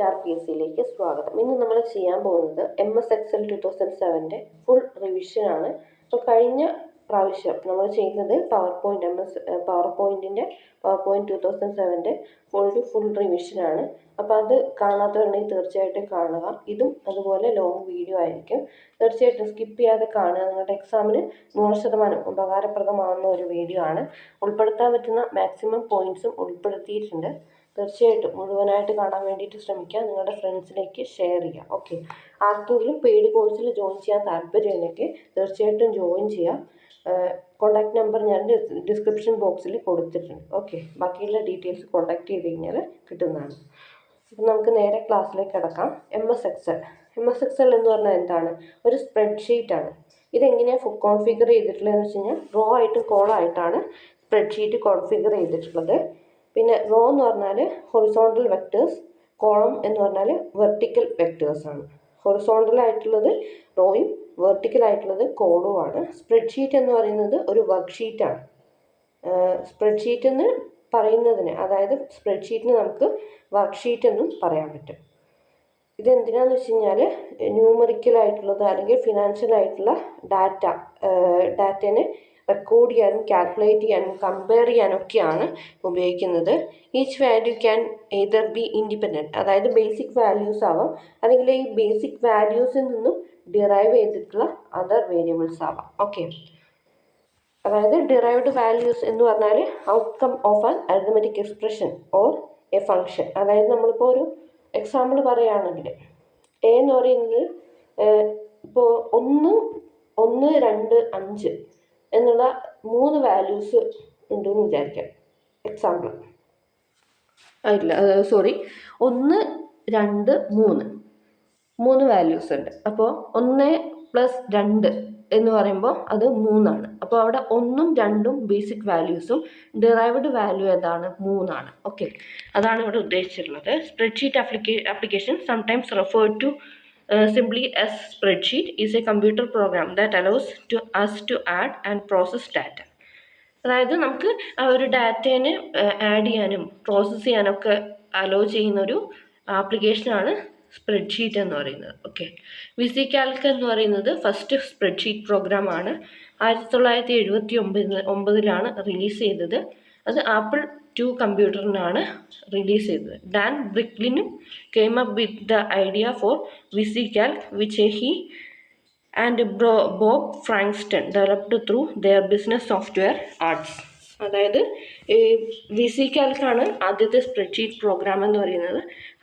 StarPSCയിലേക്ക് സ്വാഗതം. ഇന്ന് നമ്മൾ ചെയ്യാൻ പോകുന്നത് MS Excel 2007 ഫുൾ റിവിഷൻ ആണ്. അപ്പോൾ കഴിഞ്ഞ പ്രാവശ്യം നമ്മൾ ചെയ്യുന്നത് പവർ പോയിന്റ് 2007 ഫുൾ റിവിഷൻ ആണ്. അപ്പോൾ അത് കാണാത്തവരുണ്ടെങ്കിൽ തീർച്ചയായിട്ടും കാണുക. ഇതും അതുപോലെ ലോങ് വീഡിയോ ആയിരിക്കും. തീർച്ചയായിട്ടും സ്കിപ്പ് ചെയ്യാതെ കാണുക. നിങ്ങളുടെ എക്സാമിന് 100% ഉപകാരപ്രദമാകുന്ന ഒരു വീഡിയോ ആണ്. ഉൾപ്പെടുത്താൻ പറ്റുന്ന മാക്സിമം പോയിന്റ്സും ഉൾപ്പെടുത്തിയിട്ടുണ്ട്. തീർച്ചയായിട്ടും മുഴുവനായിട്ട് കാണാൻ വേണ്ടിയിട്ട് ശ്രമിക്കുക. നിങ്ങളുടെ ഫ്രണ്ട്സിലേക്ക് ഷെയർ ചെയ്യുക. ഓക്കെ, ആർക്കെങ്കിലും പെയ്ഡ് കോഴ്സിൽ ജോയിൻ ചെയ്യാൻ താല്പര്യമുണ്ടെങ്കിൽ തീർച്ചയായിട്ടും ജോയിൻ ചെയ്യാം. കോൺടാക്ട് നമ്പർ ഞാൻ ഡിസ്ക്രിപ്ഷൻ ബോക്സിൽ കൊടുത്തിട്ടുണ്ട്. ഓക്കെ, ബാക്കിയുള്ള ഡീറ്റെയിൽസ് കോൺടാക്ട് ചെയ്ത് കഴിഞ്ഞാൽ കിട്ടുന്നതാണ്. അപ്പം നമുക്ക് നേരെ ക്ലാസ്സിലേക്ക് കിടക്കാം. MS Excel എന്ന് പറഞ്ഞാൽ എന്താണ്? ഒരു സ്പ്രെഡ്ഷീറ്റ് ആണ്. ഇതെങ്ങനെയാണ് കോൺഫിഗർ ചെയ്തിട്ടുള്ളതെന്ന് വെച്ച് കഴിഞ്ഞാൽ റോ ആയിട്ടും കോളം ആയിട്ടാണ് സ്പ്രെഡ്ഷീറ്റ് കോൺഫിഗർ ചെയ്തിട്ടുള്ളത്. പിന്നെ റോ എന്ന് പറഞ്ഞാൽ ഹൊറിസോണ്ടൽ വെക്ടേഴ്സ്, കോളം എന്ന് പറഞ്ഞാൽ വെർട്ടിക്കൽ വെക്ടേഴ്സ് ആണ്. ഹൊറിസോണ്ടൽ ആയിട്ടുള്ളത് റോയും വെർട്ടിക്കൽ ആയിട്ടുള്ളത് കോളവുമാണ്. സ്പ്രെഡ്ഷീറ്റ് എന്ന് പറയുന്നത് ഒരു വർക്ക്ഷീറ്റാണ്. സ്പ്രെഡ്ഷീറ്റ് എന്ന് പറയുന്നതിന്, അതായത് സ്പ്രെഡ്ഷീറ്റിന് നമുക്ക് വർക്ക്ഷീറ്റ് എന്നും പറയാൻ പറ്റും. ഇതെന്തിനാന്ന് വെച്ച് കഴിഞ്ഞാൽ ന്യൂമറിക്കൽ ആയിട്ടുള്ളത് അല്ലെങ്കിൽ ഫിനാൻഷ്യൽ ആയിട്ടുള്ള ഡാറ്റേനെ റെക്കോർഡ് ചെയ്യാനും കാൽക്കുലേറ്റ് ചെയ്യാനും കമ്പയർ ചെയ്യാനൊക്കെയാണ് ഉപയോഗിക്കുന്നത്. Each value can either B independent, അതായത് ബേസിക് വാല്യൂസ് ആവാം, അല്ലെങ്കിൽ ഈ ബേസിക് വാല്യൂസിൽ നിന്നും ഡിറൈവ് ചെയ്തിട്ടുള്ള അതർ വേരിയബിൾസ് ആവാം. ഓക്കെ, അതായത് ഡിറൈവ്ഡ് വാല്യൂസ് എന്ന് പറഞ്ഞാൽ outcome of an arithmetic expression or A function. അതായത് നമ്മളിപ്പോൾ ഒരു എക്സാമ്പിൾ പറയുകയാണെങ്കിൽ എ എന്ന് പറയുന്നത് ഇപ്പോൾ 1, 2, 5 എന്നുള്ള 3 വാല്യൂസ് ഉണ്ടെന്ന് വിചാരിക്കാം. എക്സാമ്പിൾ 1, 2, 3 വാല്യൂസ് ഉണ്ട്. അപ്പോൾ 1 + 2 എന്ന് പറയുമ്പോൾ അത് 3 ആണ്. അപ്പോൾ അവിടെ 1ഉം 2ഉം ബേസിക് വാല്യൂസും ഡിറൈവ്ഡ് വാല്യൂ ഏതാണ്? 3 ആണ്. ഓക്കെ, അതാണ് ഇവിടെ ഉദ്ദേശിച്ചിട്ടുള്ളത്. Spreadsheet application sometimes referred to simply as spreadsheet is a computer program that allows us to add and process data. അതായത് നമുക്ക് ആ ഒരു ഡാറ്റേനെ ആഡ് ചെയ്യാനും പ്രോസസ്സ് ചെയ്യാനൊക്കെ അലോ ചെയ്യുന്നൊരു ആപ്ലിക്കേഷനാണ് സ്പ്രെഡ്ഷീറ്റ് എന്ന് പറയുന്നത്. ഓക്കെ, VisiCalc എന്ന് പറയുന്നത് ഫസ്റ്റ് സ്പ്രെഡ്ഷീറ്റ് പ്രോഗ്രാമാണ്. 1979 റിലീസ് ചെയ്തത്. അത് ആപ്പിൾ 2 കമ്പ്യൂട്ടറിനാണ് റിലീസ് ചെയ്തത്. ഡാൻ ബ്രിക്ലിനും came up with the idea for VisiCalc, which he and Bob Frankston developed through their business software Arts. അതായത് VisiCalc ആണ് ആദ്യത്തെ സ്പ്രെഡ്ഷീറ്റ് പ്രോഗ്രാം എന്ന് പറയുന്നത്.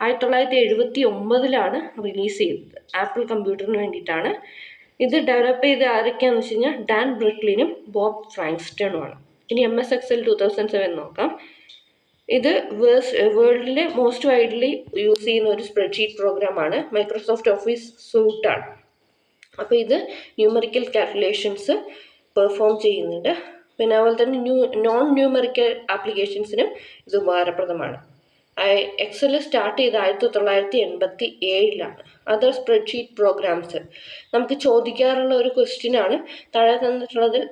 1979 റിലീസ് ചെയ്തത്. ആപ്പിൾ കമ്പ്യൂട്ടറിന് വേണ്ടിയിട്ടാണ്. ഇത് ഡെവലപ്പ് ചെയ്ത് ആരൊക്കെയാണെന്ന് വെച്ച് കഴിഞ്ഞാൽ ഡാൻ ബ്രിക്ലിനും ബോബ് ഫ്രാങ്ക്സ്റ്റണുമാണ്. ഇനി MS Excel 2007 നോക്കാം. ഇത് വേൾഡിലെ മോസ്റ്റ് വൈഡ്ലി യൂസ് ചെയ്യുന്ന ഒരു സ്പ്രെഡ്ഷീറ്റ് പ്രോഗ്രാമാണ്. മൈക്രോസോഫ്റ്റ് ഓഫീസ് സൂട്ടാണ്. അപ്പോൾ ഇത് ന്യൂമറിക്കൽ കാൽക്കുലേഷൻസ് പെർഫോം ചെയ്യുന്നുണ്ട്. പിന്നെ അതുപോലെ തന്നെ നോൺ ന്യൂമറിക്കൽ ആപ്ലിക്കേഷൻസിനും ഇത് ഉപകാരപ്രദമാണ്. എക്സൽ സ്റ്റാർട്ട് ചെയ്ത് 1987. അതർ സ്പ്രെഡ്ഷീറ്റ് പ്രോഗ്രാംസ് നമുക്ക് ചോദിക്കാറുള്ള ഒരു ക്വസ്റ്റ്യനാണ്. താഴെ തന്നിട്ടുള്ളതിൽ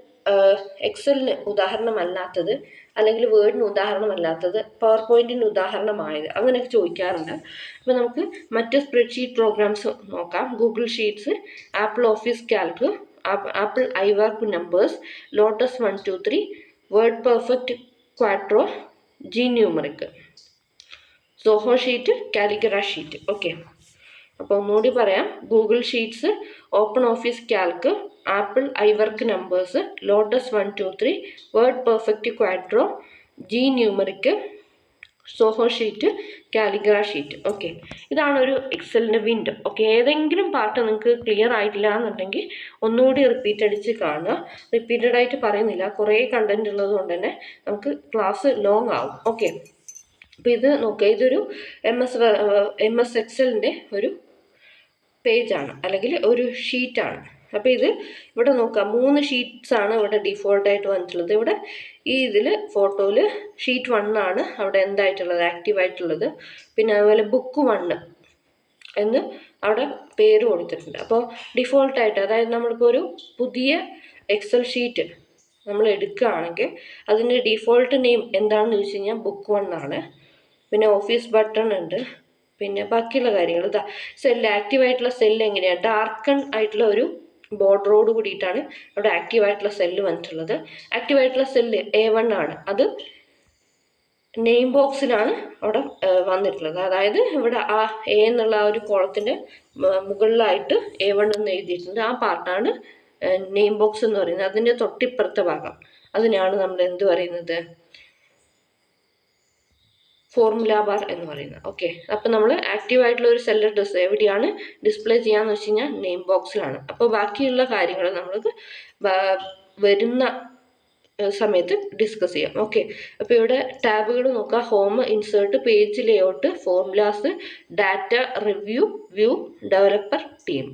എക്സലിന് ഉദാഹരണമല്ലാത്തത് അല്ലെങ്കിൽ വേർഡിന് ഉദാഹരണമല്ലാത്തത് പവർ പോയിന്റിന് ഉദാഹരണമായത്, അങ്ങനെയൊക്കെ ചോദിക്കാറുണ്ട്. അപ്പോൾ നമുക്ക് മറ്റ് സ്പ്രെഡ്ഷീറ്റ് പ്രോഗ്രാംസ് നോക്കാം. Google sheets, apple office Calc, apple iWork numbers, lotus 1, 2, 3, word perfect Quattro, GNumeric, Zoho sheet, Calligra sheet. Okay, അപ്പോൾ ഒന്നുകൂടി പറയാം. Google sheets, open office Calc, apple iWork numbers, lotus 1, 2, 3, word perfect Quattro, GNumeric, Zoho sheet, Calligra sheet. Okay, ഇതാണ് ഒരു എക്സലിൻ്റെ window. Okay, ഏതെങ്കിലും part നിങ്ങൾക്ക് clear ആയിട്ടില്ല എന്നുണ്ടെങ്കിൽ ഒന്നുകൂടി റിപ്പീറ്റ് അടിച്ച് കാണുക. റിപ്പീറ്റഡ് ആയിട്ട് പറയുന്നില്ല, കുറേ കണ്ടന്റ് ഉള്ളത് കൊണ്ട് തന്നെ നമുക്ക് ക്ലാസ് ലോങ് ആവും. ഓക്കെ, അപ്പോൾ ഇത് നോക്കുക. ഇതൊരു MS Excelൻ്റെ ഒരു പേജാണ് അല്ലെങ്കിൽ ഒരു ഷീറ്റാണ്. അപ്പോൾ ഇവിടെ നോക്കുക, 3 ഷീറ്റ്സ് ആണ് ഇവിടെ ഡിഫോൾട്ടായിട്ട് വന്നിട്ടുള്ളത്. ഇവിടെ ഇതിൽ ഫോട്ടോയിൽ ഷീറ്റ് 1 ആണ് അവിടെ എന്തായിട്ടുള്ളത്, ആക്റ്റീവായിട്ടുള്ളത്. പിന്നെ അതുപോലെ ബുക്ക് 1 എന്ന് അവിടെ പേര് കൊടുത്തിട്ടുണ്ട്. അപ്പോൾ ഡിഫോൾട്ടായിട്ട്, അതായത് നമ്മളിപ്പോൾ ഒരു പുതിയ എക്സൽ ഷീറ്റ് നമ്മൾ എടുക്കുകയാണെങ്കിൽ അതിൻ്റെ ഡിഫോൾട്ട് നെയിം എന്താണെന്ന് ചോദിച്ചു കഴിഞ്ഞാൽ ബുക്ക് 1 ആണ്. പിന്നെ ഓഫീസ് ബട്ടൺ ഉണ്ട്, പിന്നെ ബാക്കിയുള്ള കാര്യങ്ങൾ ഇതാ സെല്ല് ആക്റ്റീവായിട്ടുള്ള സെല്ല് എങ്ങനെയാണ് ഡാർക്കൺ ആയിട്ടുള്ള ഒരു ബോർഡറോട് കൂടിയിട്ടാണ് അവിടെ ആക്റ്റീവായിട്ടുള്ള സെല്ല് വന്നിട്ടുള്ളത്. ആക്റ്റീവായിട്ടുള്ള സെല്ല് A1 ആണ്. അത് നെയിം ബോക്സിലാണ് അവിടെ വന്നിട്ടുള്ളത്. അതായത് ഇവിടെ ആ എ എന്നുള്ള ആ ഒരു കോളത്തിൻ്റെ മുകളിലായിട്ട് A1 എന്ന് എഴുതിയിട്ടുണ്ട്. ആ പാർട്ടാണ് നെയിം ബോക്സ് എന്ന് പറയുന്നത്. അതിൻ്റെ തൊട്ടിപ്പുറത്തെ ഭാഗം അതിനാണ് നമ്മൾ എന്ത് പറയുന്നത്, ഫോർമുല ബാർ എന്ന് പറയുന്നത്. ഓക്കെ, അപ്പം നമ്മൾ ആക്റ്റീവ് ആയിട്ടുള്ള ഒരു സെൽ അഡ്രസ് എവിടെയാണ് ഡിസ്പ്ലേ ചെയ്യാന്ന് വെച്ച് കഴിഞ്ഞാൽ നെയിം ബോക്സിലാണ്. അപ്പോൾ ബാക്കിയുള്ള കാര്യങ്ങൾ നമ്മൾക്ക് വരുന്ന സമയത്ത് ഡിസ്കസ് ചെയ്യാം. ഓക്കെ, അപ്പോൾ ഇവിടെ ടാബുകൾ നോക്കുക. Home, insert, page layout, formulas, data, review, view, developer, team.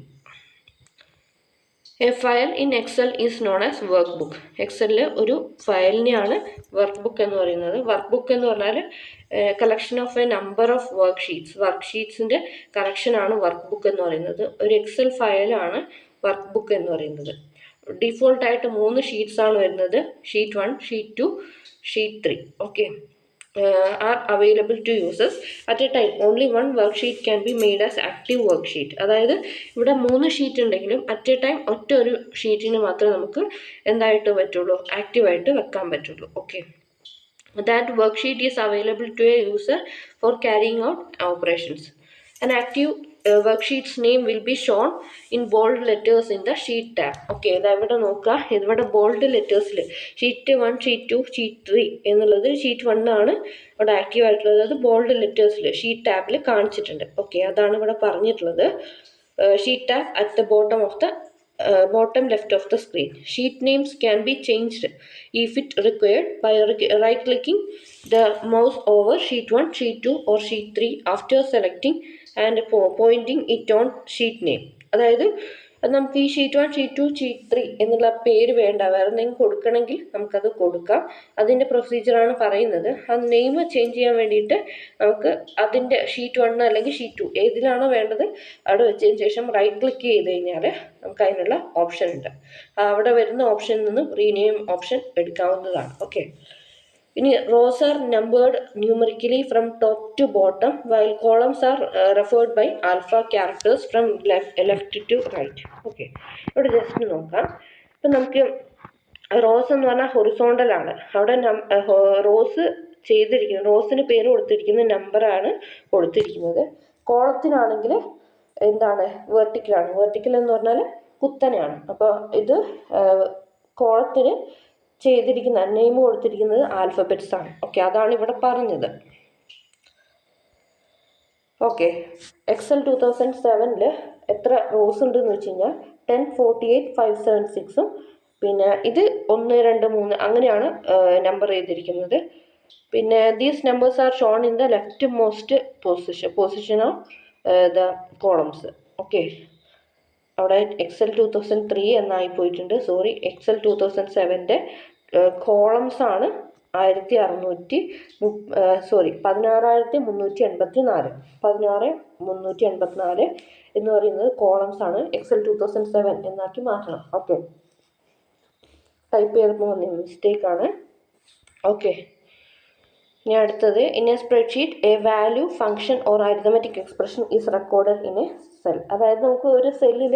A file in Excel is known as workbook. എക്സലിൽ ഒരു ഫയലിനെയാണ് വർക്ക് ബുക്ക് എന്ന് പറയുന്നത്. വർക്ക് ബുക്ക് എന്ന് പറഞ്ഞാൽ collection of a number of worksheets. വർക്ക് ഷീറ്റ്സിൻ്റെ കളക്ഷനാണ് വർക്ക് ബുക്ക് എന്ന് പറയുന്നത്. ഒരു എക്സൽ ഫയലാണ് വർക്ക് ബുക്ക് എന്ന് പറയുന്നത്. ഡിഫോൾട്ടായിട്ട് 3 ഷീറ്റ്സ് ആണ് വരുന്നത്. Sheet 1, sheet 2, sheet 3. Okay, are available to users at a time. Only one worksheet can be made as active worksheet. അതായത് ഇവിടെ 3 ഷീറ്റ് ഉണ്ടെങ്കിലും അറ്റ് എ ടൈം ഒറ്റ ഒരു ഷീറ്റിന് മാത്രമേ നമുക്ക് എന്തായിട്ട് പറ്റുള്ളൂ, ആക്റ്റീവായിട്ട് വെക്കാൻ പറ്റുള്ളൂ. Okay, that worksheet is available to a user for carrying out operations. An active worksheet's name will be shown in bold letters in the sheet tab. Okay, ഇവിടെ നോക്കുക, ഇവിടെ ബോൾഡ് ലെറ്റേഴ്സിൽ ഷീറ്റ് 1, ഷീറ്റ് 2, ഷീറ്റ് 3 എന്നുള്ളത് sheet 1 ആണ് ഇവിടെ active ആയിട്ടുള്ളത്. അത് bold ലെറ്റേഴ്സിൽ sheet ടാബിൽ കാണിച്ചിട്ടുണ്ട്. ഓക്കെ, അതാണ് ഇവിടെ പറഞ്ഞിട്ടുള്ളത്. Sheet tab at the bottom of the bottom left of the screen. Sheet names can be changed if it required by right clicking the mouse over sheet 1, sheet 2 or sheet 3 after selecting and pointing it on sheet name. അതായത് നമുക്ക് ഈ sheet 1, sheet 2, sheet 3 എന്നുള്ള പേര് വേണ്ട, വേറെ എന്തെങ്കിലും കൊടുക്കണമെങ്കിൽ നമുക്കത് കൊടുക്കാം. അതിൻ്റെ പ്രൊസീജിയറാണ് പറയുന്നത്. ആ നെയിം ചേഞ്ച് ചെയ്യാൻ വേണ്ടിയിട്ട് നമുക്ക് അതിൻ്റെ ഷീറ്റ് 1 അല്ലെങ്കിൽ ഷീറ്റ് 2 ഏതിലാണോ വേണ്ടത് അവിടെ വെച്ചതിന് ശേഷം റൈറ്റ് ക്ലിക്ക് ചെയ്ത് കഴിഞ്ഞാൽ നമുക്ക് അതിനുള്ള ഓപ്ഷൻ ഉണ്ട്. അവിടെ വരുന്ന ഓപ്ഷനിൽ നിന്ന് റീനെയിം ഓപ്ഷൻ എടുക്കാവുന്നതാണ്. ഓക്കെ, ഇനി rows are numbered numerically from top to bottom while columns are referred by alpha characters from left to right. Okay, ഇവിടെ ജസ്റ്റ് നോക്കാം. ഇപ്പം നമുക്ക് റോസ് എന്ന് പറഞ്ഞാൽ ഹൊറിസോണ്ടൽ ആണ്. അവിടെ റോസ് ചെയ്തിരിക്കുന്നത്, റോസിന് പേര് കൊടുത്തിരിക്കുന്ന നമ്പറാണ് കൊടുത്തിരിക്കുന്നത്. കോളത്തിനാണെങ്കിൽ എന്താണ്, വെർട്ടിക്കലാണ്. വെർട്ടിക്കൽ എന്ന് പറഞ്ഞാൽ കുത്തനെയാണ്. അപ്പോൾ ഇത് കോളത്തിന് ചെയ്തിരിക്കുന്ന നെയിം കൊടുത്തിരിക്കുന്നത് ആൽഫബറ്റ്സ് ആണ്. ഓക്കെ, അതാണ് ഇവിടെ പറഞ്ഞത്. ഓക്കെ, എക്സൽ 2007 എത്ര റോസ് ഉണ്ടെന്ന് വെച്ച് കഴിഞ്ഞാൽ 10, 48, 576 പിന്നെ ഇത് 1, 2, 3 അങ്ങനെയാണ് നമ്പർ ചെയ്തിരിക്കുന്നത്. പിന്നെ these numbers are shown in the left most position of the columns. Okay, അവിടെ എക്സൽ 2003 എന്നായി പോയിട്ടുണ്ട്. സോറി, എക്സൽ 2007 കോളംസ് ആണ് 16,384. 16,384 എന്ന് പറയുന്നത് കോളംസ് ആണ്. എക്സൽ 2007 എന്നാക്കി മാറ്റണം. ഓക്കെ, ടൈപ്പ് ചെയ്തപ്പോൾ വന്ന മിസ്റ്റേക്ക് ആണ്. ഓക്കെ, ഇനി അടുത്തത്, in A spreadsheet A value, function or arithmetic expression is recorded in A cell. അതായത് നമുക്ക് ഒരു സെല്ലിൽ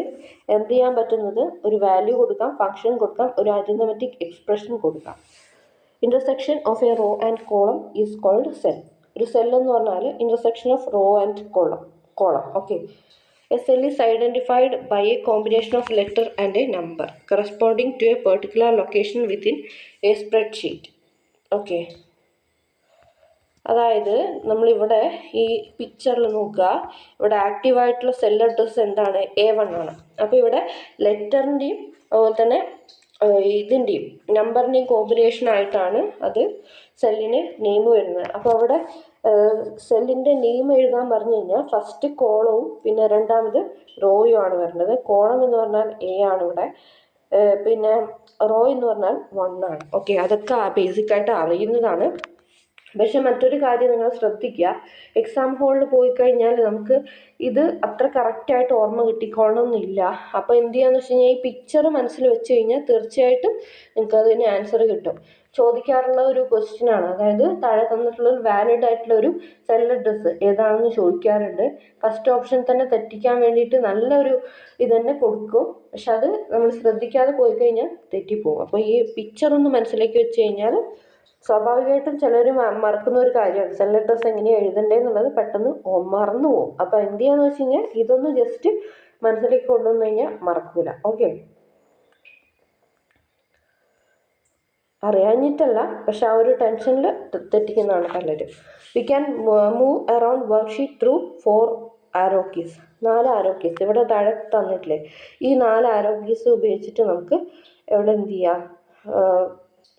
എന്ത് ചെയ്യാൻ പറ്റുന്നത്, ഒരു വാല്യൂ കൊടുക്കാം, ഫംഗ്ഷൻ കൊടുക്കാം, ഒരു അരിതമെറ്റിക് എക്സ്പ്രഷൻ കൊടുക്കാം. Intersection of a row and column is called cell. ഒരു സെൽ എന്ന് പറഞ്ഞാൽ intersection of row and column. Okay, a cell is identified by a combination of letter and a number corresponding to a particular location within a spreadsheet. Okay, അതായത് നമ്മളിവിടെ ഈ പിക്ചറിൽ നോക്കുക, ഇവിടെ ആക്റ്റീവായിട്ടുള്ള cell address എന്താണ്, A1 ആണ്. അപ്പോൾ ഇവിടെ ലെറ്ററിൻ്റെയും അതുപോലെ തന്നെ ഇതിൻ്റെയും നമ്പറിൻ്റെയും കോമ്പിനേഷൻ ആയിട്ടാണ് അത് സെല്ലിന് നെയിം വരുന്നത്. അപ്പോൾ അവിടെ സെല്ലിൻ്റെ നെയിം എഴുതാൻ പറഞ്ഞു കഴിഞ്ഞാൽ ഫസ്റ്റ് കോളവും പിന്നെ രണ്ടാമത് റോയും ആണ് വരുന്നത്. കോളം എന്ന് പറഞ്ഞാൽ A ആണ് ഇവിടെ, പിന്നെ റോ എന്ന് പറഞ്ഞാൽ 1 ആണ്. ഓക്കെ, അതൊക്കെ ബേസിക്കായിട്ട് അറിയുന്നതാണ്. പക്ഷെ മറ്റൊരു കാര്യം നിങ്ങൾ ശ്രദ്ധിക്കുക, എക്സാം ഹാളിൽ പോയി കഴിഞ്ഞാൽ നമുക്ക് ഇത് അത്ര കറക്റ്റായിട്ട് ഓർമ്മ കിട്ടിക്കോളണമെന്നില്ല. അപ്പോൾ എന്ത് ചെയ്യാന്ന് വെച്ച് കഴിഞ്ഞാൽ ഈ പിക്ചർ മനസ്സിൽ വെച്ച് കഴിഞ്ഞാൽ തീർച്ചയായിട്ടും നിങ്ങൾക്ക് അതിന് ആൻസർ കിട്ടും. ചോദിക്കാറുള്ള ഒരു ക്വസ്റ്റ്യൻ ആണ്. അതായത് താഴെ തന്നിട്ടുള്ള വാലിഡ് ആയിട്ടുള്ള ഒരു സെൽ അഡ്രസ്സ് ഏതാണെന്ന് ചോദിക്കാറുണ്ട്. ഫസ്റ്റ് ഓപ്ഷൻ തന്നെ തെറ്റിക്കാൻ വേണ്ടിയിട്ട് നല്ലൊരു ഇത് തന്നെ കൊടുക്കും. പക്ഷെ അത് നമ്മൾ ശ്രദ്ധിക്കാതെ പോയി കഴിഞ്ഞാൽ തെറ്റിപ്പോകും. അപ്പോൾ ഈ പിക്ചർ ഒന്ന് മനസ്സിലേക്ക് വെച്ച് കഴിഞ്ഞാൽ സ്വാഭാവികമായിട്ടും ചിലർ മറക്കുന്ന ഒരു കാര്യമാണ് സെൽ അഡ്രസ്സ് എങ്ങനെയാണ് എഴുതണ്ടേന്നുള്ളത് പെട്ടെന്ന് മറന്നു പോകും. അപ്പോൾ എന്ത് ചെയ്യാന്ന് വെച്ച് കഴിഞ്ഞാൽ ഇതൊന്ന് ജസ്റ്റ് മനസ്സിലേക്ക് കൊണ്ടുവന്നു കഴിഞ്ഞാൽ മറക്കൂല. ഓക്കെ, അറിയാഞ്ഞിട്ടല്ല, പക്ഷെ ആ ഒരു ടെൻഷനിൽ തെറ്റിക്കുന്നതാണ് പലരും. We can move around worksheet through 4 arrow keys. 4 arrow keys ഇവിടെ താഴെ തന്നിട്ടില്ലേ, ഈ 4 ആരോ കീസ് ഉപയോഗിച്ചിട്ട് നമുക്ക് എവിടെ എന്ത് ചെയ്യാം,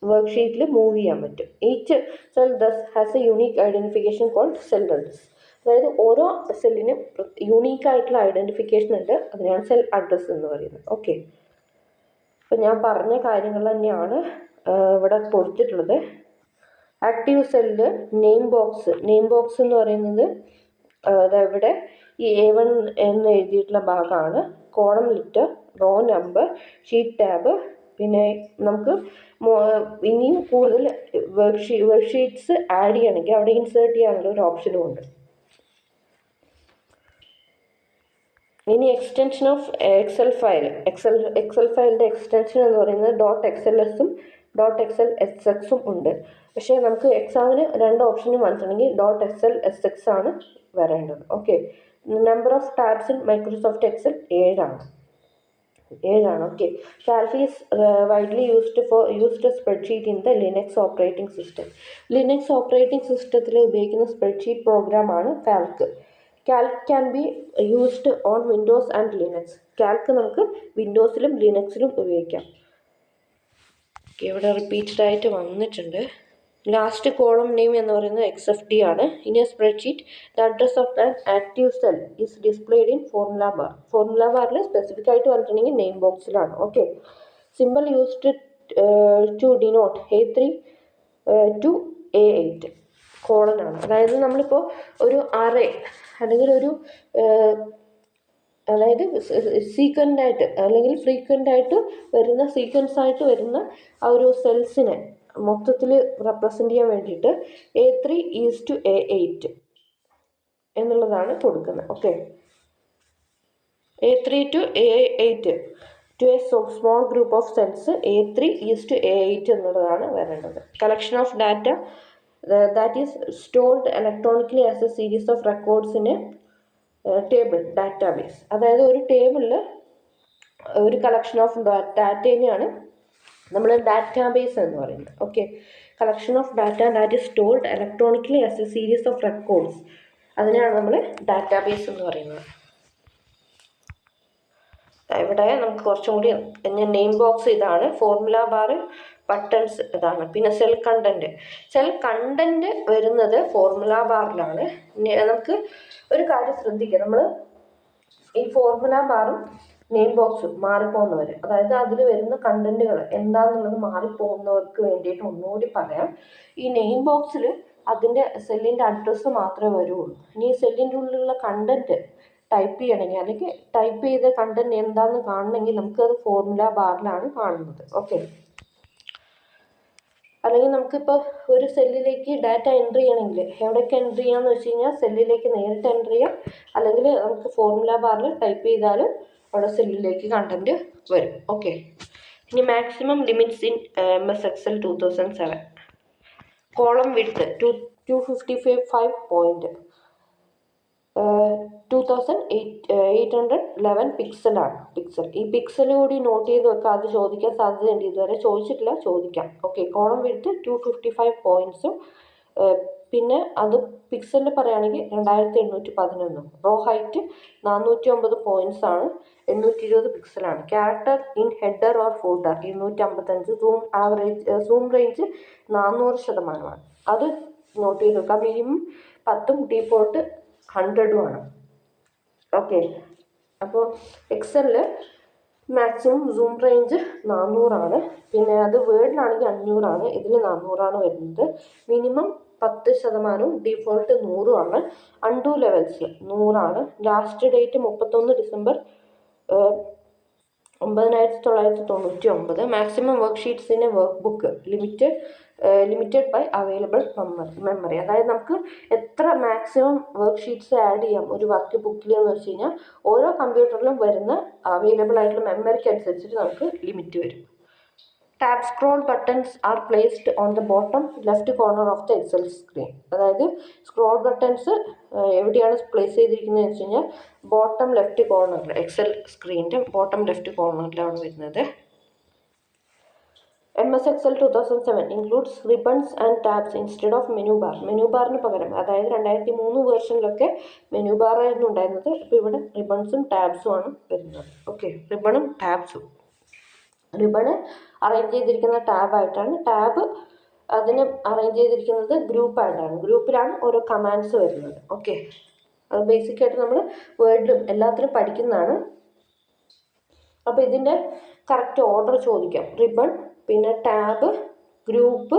വർക്ക്ഷീറ്റിൽ മൂവ് ചെയ്യാൻ പറ്റും. Each cell does has a unique identification called cell address. അതായത് ഓരോ സെല്ലിനും യൂണീക്ക് ആയിട്ടുള്ള ഐഡൻറ്റിഫിക്കേഷൻ ഉണ്ട്, അതിനാണ് സെൽ അഡ്രസ് എന്ന് പറയുന്നത്. ഓക്കെ, അപ്പം ഞാൻ പറഞ്ഞ കാര്യങ്ങൾ തന്നെയാണ് ഇവിടെ കൊടുത്തിട്ടുള്ളത്. ആക്റ്റീവ് സെല്ല് നെയിം ബോക്സ് എന്ന് പറയുന്നത് ഇവിടെ ഈ A1 എന്ന് എഴുതിയിട്ടുള്ള ഭാഗമാണ്. Column litre, raw number, sheet tab, പിന്നെ നമുക്ക് ഇനിയും കൂടുതൽ വർക്ക്ഷീറ്റ്സ് ആഡ് ചെയ്യണമെങ്കിൽ അവിടെ ഇൻസേർട്ട് ചെയ്യാനുള്ള ഒരു ഓപ്ഷനും ഉണ്ട്. ഇനി extension of Excel file. Excel ഫയലിൻ്റെ എക്സ്റ്റൻഷൻ എന്ന് പറയുന്നത് .xls-ഉം .xlsx-ഉം ഉണ്ട്. പക്ഷേ നമുക്ക് എക്സാമിന് 2 ഓപ്ഷനും വന്നിട്ടുണ്ടെങ്കിൽ .xlsx ആണ് വരേണ്ടത്. Okay, number of tabs in Microsoft Excel 7 ആണ്. Okay. Calc is widely used spreadsheet in the Linux operating system. Linux operating സിസ്റ്റത്തിൽ ഉപയോഗിക്കുന്ന സ്പ്രെഡ്ഷീറ്റ് പ്രോഗ്രാമാണ് Calc. Calc can be used on Windows and Linux. Calc നമുക്ക് വിൻഡോസിലും ലിനക്സിലും ഉപയോഗിക്കാം. ഇവിടെ repeated ആയിട്ട് വന്നിട്ടുണ്ട്. ലാസ്റ്റ് കോളം നെയിം എന്ന് പറയുന്നത് XFD ആണ്. ഇനി spreadsheet the address of an active cell is displayed in formula bar. Formula ബാറിൽ സ്പെസിഫിക് ആയിട്ട് വന്നിട്ടുണ്ടെങ്കിൽ നെയിം ബോക്സിലാണ്. Okay, simple used to denote A3 to A8 കോളനാണ്. അതായത് നമ്മളിപ്പോൾ ഒരു അറേ അല്ലെങ്കിൽ ഒരു അതായത് സീക്വൻ്റ് ആയിട്ട് അല്ലെങ്കിൽ ഫ്രീക്വൻ്റ് ആയിട്ട് വരുന്ന സീക്വൻസ് ആയിട്ട് വരുന്ന ആ ഒരു സെൽസിനെ മൊത്തത്തിൽ റെപ്രസെൻ്റ് ചെയ്യാൻ വേണ്ടിയിട്ട് A3 to A8 എന്നുള്ളതാണ് കൊടുക്കുന്നത്. Okay, A3 to A8 to a small group of cells A3 to A8 എന്നുള്ളതാണ് വരേണ്ടത്. Collection of data that is stored electronically as a series of records in a table database. അതായത് ഒരു ടേബിളിൽ ഒരു collection of ഡാറ്റേനെയാണ് നമ്മൾ database എന്ന് പറയുന്നത്. Okay, collection of data that is stored electronically as A series of records, അതിനാണ് നമ്മൾ database എന്ന് പറയുന്നത്. ഇവിടെ നമുക്ക് കുറച്ചും കൂടി നെയിം ബോക്സ് ഇതാണ്, ഫോർമുല ബാർ, ബട്ടൺസ് ഇതാണ്. പിന്നെ സെൽ കണ്ടന്റ് വരുന്നത് ഫോർമുല ബാറിലാണ്. നമുക്ക് ഒരു കാര്യം ശ്രദ്ധിക്കുക, നമ്മൾ ഈ ഫോർമുല ബാറും നെയിം ബോക്സും മാറിപ്പോകുന്നവർ, അതായത് അതിൽ വരുന്ന കണ്ടന്റുകൾ എന്താണെന്നുള്ളത് മാറിപ്പോകുന്നവർക്ക് വേണ്ടിയിട്ട് ഒന്നുകൂടി പറയാം. ഈ നെയിം ബോക്സിൽ അതിൻ്റെ സെല്ലിൻ്റെ അഡ്രസ്സ് മാത്രമേ വരുള്ളൂ. ഇനി ഈ സെല്ലിൻ്റെ ഉള്ളിലുള്ള കണ്ടന്റ് ടൈപ്പ് ചെയ്യണമെങ്കിൽ അല്ലെങ്കിൽ ടൈപ്പ് ചെയ്ത കണ്ടന്റ് എന്താണെന്ന് കാണണമെങ്കിൽ നമുക്കത് ഫോർമുല ബാറിലാണ് കാണുന്നത്. ഓക്കെ, അല്ലെങ്കിൽ നമുക്കിപ്പോൾ ഒരു സെല്ലിലേക്ക് ഡാറ്റ എൻട്രി ചെയ്യണമെങ്കിൽ എവിടെയൊക്കെ എൻട്രി ചെയ്യാമെന്ന് വെച്ച് കഴിഞ്ഞാൽ സെല്ലിലേക്ക് നേരിട്ട് എൻട്രി ചെയ്യാം, അല്ലെങ്കിൽ നമുക്ക് ഫോർമുല ബാറിൽ ടൈപ്പ് ചെയ്താൽ അവിടെ സെല്ലിലേക്ക് കണ്ടന്റ് വരും. ഓക്കെ, ഇനി maximum limits in MS Excel 2007. Column width 255 point 2811 പിക്സലാണ്. ഈ പിക്സൽ കൂടി നോട്ട് ചെയ്ത് വെക്കുക, അത് ചോദിക്കാൻ സാധ്യതയുണ്ട്. ഇതുവരെ ചോദിച്ചിട്ടില്ല, ചോദിക്കാം. ഓക്കെ, കോളം വിഡ്ത്ത് 255 പോയിന്റ്സും പിന്നെ അത് പിക്സലിൽ പറയുകയാണെങ്കിൽ 2811. റോ ഹൈറ്റ് 409 പോയിന്റ്സ് ആണ്, 820 പിക്സലാണ്. Character in header or footer 255. Zoom range 400%. അത് നോട്ട് ചെയ്ത് വെക്കാം. മിനിമം 10ഉം ഡീഫോൾട്ട് 100ഉം ആണ്. ഓക്കെ, അപ്പോൾ എക്സലിൽ മാക്സിമം സൂം റേഞ്ച് 400 പിന്നെ അത് വേർഡിലാണെങ്കിൽ 500, ഇതിൽ 400 വരുന്നത്. Minimum 10%, default 100. Undo levels 100. Last date 31 December 9999. Maximum worksheets in a workbook limited by available memory. അതായത് നമുക്ക് എത്ര മാക്സിമം വർക്ക് ഷീറ്റ്സ് ആഡ് ചെയ്യാം ഒരു വർക്ക് ബുക്കിൽ എന്ന് വെച്ച് കഴിഞ്ഞാൽ ഓരോ കമ്പ്യൂട്ടറിലും വരുന്ന അവൈലബിൾ ആയിട്ടുള്ള മെമ്മറിക്ക് അനുസരിച്ചിട്ട് നമുക്ക് ലിമിറ്റ് വരും. Tab scroll buttons are placed on the bottom left corner of the Excel screen. അതായത് സ്ക്രോൾ ബട്ടൺസ് എവിടെയാണ് പ്ലേസ് ചെയ്തിരിക്കുന്നത് വെച്ച് കഴിഞ്ഞാൽ ബോട്ടം ലെഫ്റ്റ് കോർണറിൽ, എക്സൽ സ്ക്രീനിൻ്റെ ബോട്ടം ലെഫ്റ്റ് കോർണറിലാണ് വരുന്നത്. MS Excel 2007 includes ribbons and tabs instead of menu bar. Menu ബാറിന് പകരം, അതായത് 2003 വേർഷനിലൊക്കെ മെനു ബാർ ആയിരുന്നു ഉണ്ടായിരുന്നത്. ഇപ്പോൾ ഇവിടെ റിബൺസും ടാബ്സും ആണ് വരുന്നത്. ഓക്കെ, റിബണും ടാബ്സും. റിബണ് അറേഞ്ച് ചെയ്തിരിക്കുന്ന ടാബായിട്ടാണ്, ടാബ് അതിന് അറേഞ്ച് ചെയ്തിരിക്കുന്നത് ഗ്രൂപ്പായിട്ടാണ്. ഗ്രൂപ്പിലാണ് ഓരോ കമാൻഡ്സ് വരുന്നത്. ഓക്കെ, അത് ബേസിക്കായിട്ട് നമ്മൾ വേർഡിലും എല്ലാത്തിലും പഠിക്കുന്നതാണ്. അപ്പോൾ ഇതിൻ്റെ കറക്റ്റ് ഓർഡർ ചോദിക്കാം. റിബൺ, പിന്നെ ടാബ്, ഗ്രൂപ്പ്,